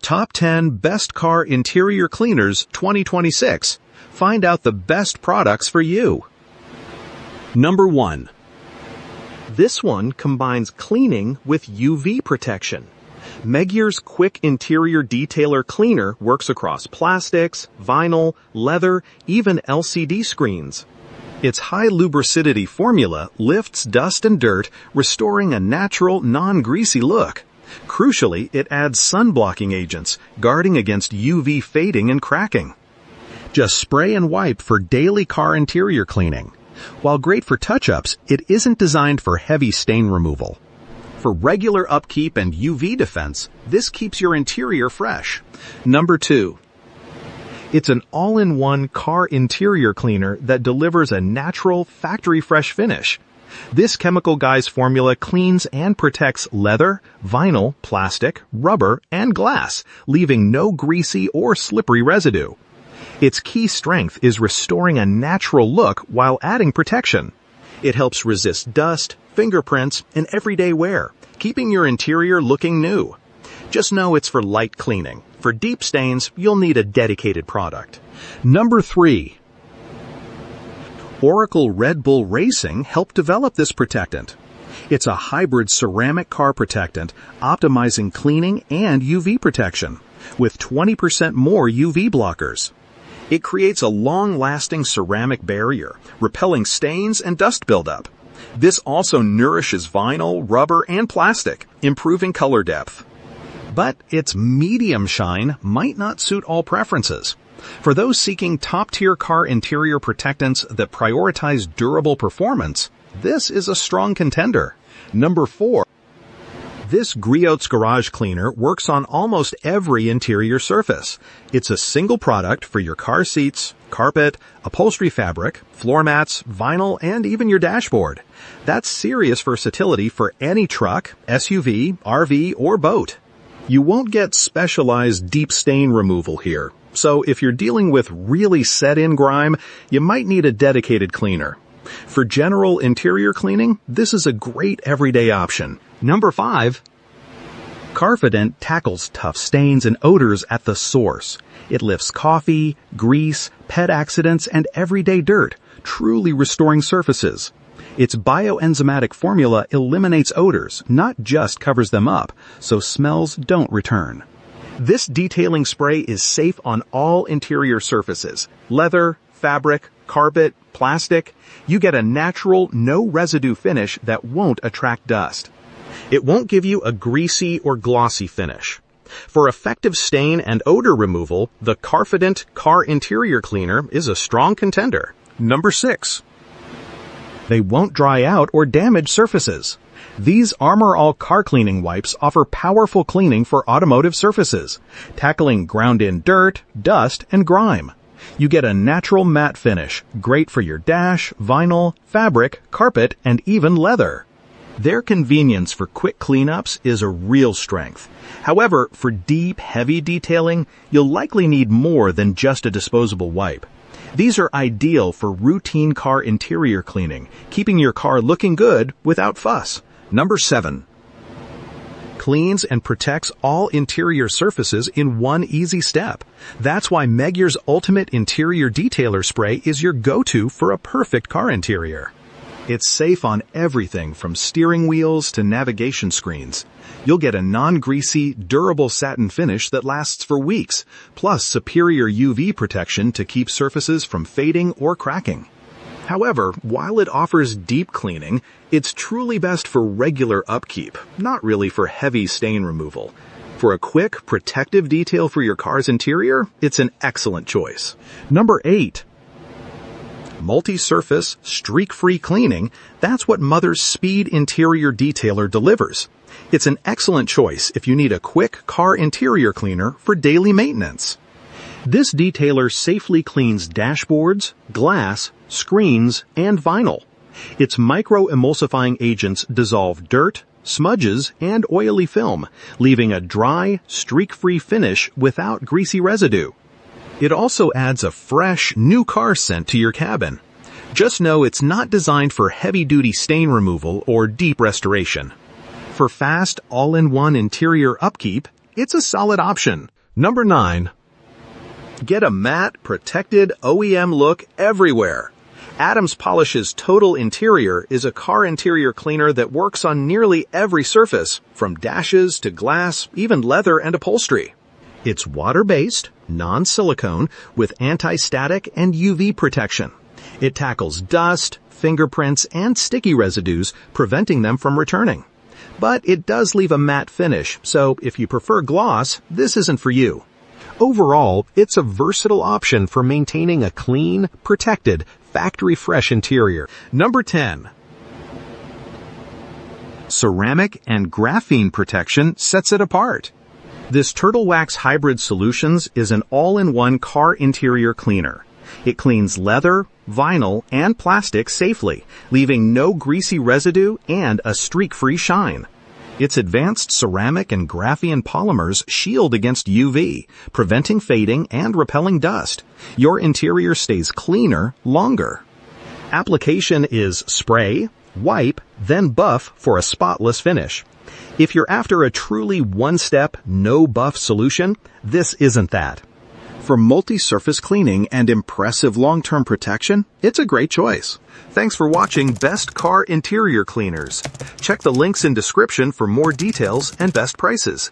Top 10 Best Car Interior Cleaners 2026. Find out the best products for you. Number 1. This one combines cleaning with UV protection. Meguiar's Quik Interior Detailer Cleaner works across plastics, vinyl, leather, even LCD screens. Its high lubricity formula lifts dust and dirt, restoring a natural, non-greasy look. Crucially, it adds sun-blocking agents, guarding against UV fading and cracking. Just spray and wipe for daily car interior cleaning. While great for touch-ups, it isn't designed for heavy stain removal. For regular upkeep and UV defense, this keeps your interior fresh. Number 2. It's an all-in-one car interior cleaner that delivers a natural, factory-fresh finish. This Chemical Guys formula cleans and protects leather, vinyl, plastic, rubber, and glass, leaving no greasy or slippery residue. Its key strength is restoring a natural look while adding protection. It helps resist dust, fingerprints, and everyday wear, keeping your interior looking new. Just know it's for light cleaning. For deep stains, you'll need a dedicated product. Number 3. Oracle Red Bull Racing helped develop this protectant. It's a hybrid ceramic car protectant, optimizing cleaning and UV protection, with 20% more UV blockers. It creates a long-lasting ceramic barrier, repelling stains and dust buildup. This also nourishes vinyl, rubber, and plastic, improving color depth. But its medium shine might not suit all preferences. For those seeking top-tier car interior protectants that prioritize durable performance, this is a strong contender. Number 4. This Griot's Garage Cleaner works on almost every interior surface. It's a single product for your car seats, carpet, upholstery fabric, floor mats, vinyl, and even your dashboard. That's serious versatility for any truck, SUV, RV, or boat. You won't get specialized deep stain removal here, so if you're dealing with really set-in grime, you might need a dedicated cleaner. For general interior cleaning, this is a great everyday option. Number 5. Carfidant tackles tough stains and odors at the source. It lifts coffee, grease, pet accidents, and everyday dirt, truly restoring surfaces. Its bioenzymatic formula eliminates odors, not just covers them up, so smells don't return. This detailing spray is safe on all interior surfaces: leather, fabric, carpet, plastic. You get a natural, no-residue finish that won't attract dust. It won't give you a greasy or glossy finish. For effective stain and odor removal, the Carfidant Car Interior Cleaner is a strong contender. Number 6. They won't dry out or damage surfaces. These Armor All car cleaning wipes offer powerful cleaning for automotive surfaces, tackling ground-in dirt, dust, and grime. You get a natural matte finish, great for your dash, vinyl, fabric, carpet, and even leather. Their convenience for quick cleanups is a real strength. However, for deep, heavy detailing, you'll likely need more than just a disposable wipe. These are ideal for routine car interior cleaning, keeping your car looking good without fuss. Number 7. Cleans and protects all interior surfaces in one easy step. That's why Meguiar's Ultimate Interior Detailer Spray is your go-to for a perfect car interior. It's safe on everything from steering wheels to navigation screens. You'll get a non-greasy, durable satin finish that lasts for weeks, plus superior UV protection to keep surfaces from fading or cracking. However, while it offers deep cleaning, it's truly best for regular upkeep, not really for heavy stain removal. For a quick, protective detail for your car's interior, it's an excellent choice. Number 8. Multi-surface, streak-free cleaning, that's what Mother's Speed Interior Detailer delivers. It's an excellent choice if you need a quick car interior cleaner for daily maintenance. This detailer safely cleans dashboards, glass, screens, and vinyl. Its micro-emulsifying agents dissolve dirt, smudges, and oily film, leaving a dry, streak-free finish without greasy residue. It also adds a fresh, new car scent to your cabin. Just know it's not designed for heavy-duty stain removal or deep restoration. For fast, all-in-one interior upkeep, it's a solid option. Number 9. Get a matte, protected OEM look everywhere. Adams Polish's Total Interior is a car interior cleaner that works on nearly every surface, from dashes to glass, even leather and upholstery. It's water-based, non-silicone, with anti-static and UV protection. It tackles dust, fingerprints, and sticky residues, preventing them from returning. But it does leave a matte finish, so if you prefer gloss, this isn't for you. Overall, it's a versatile option for maintaining a clean, protected, factory-fresh interior. Number 10. Ceramic and graphene protection sets it apart. This Turtle Wax Hybrid Solutions is an all-in-one car interior cleaner. It cleans leather, vinyl, and plastic safely, leaving no greasy residue and a streak-free shine. Its advanced ceramic and graphene polymers shield against UV, preventing fading and repelling dust. Your interior stays cleaner longer. Application is spray, wipe, then buff for a spotless finish. If you're after a truly one-step, no-buff solution, this isn't that. For multi-surface cleaning and impressive long-term protection, it's a great choice. Thanks for watching Best Car Interior Cleaners. Check the links in description for more details and best prices.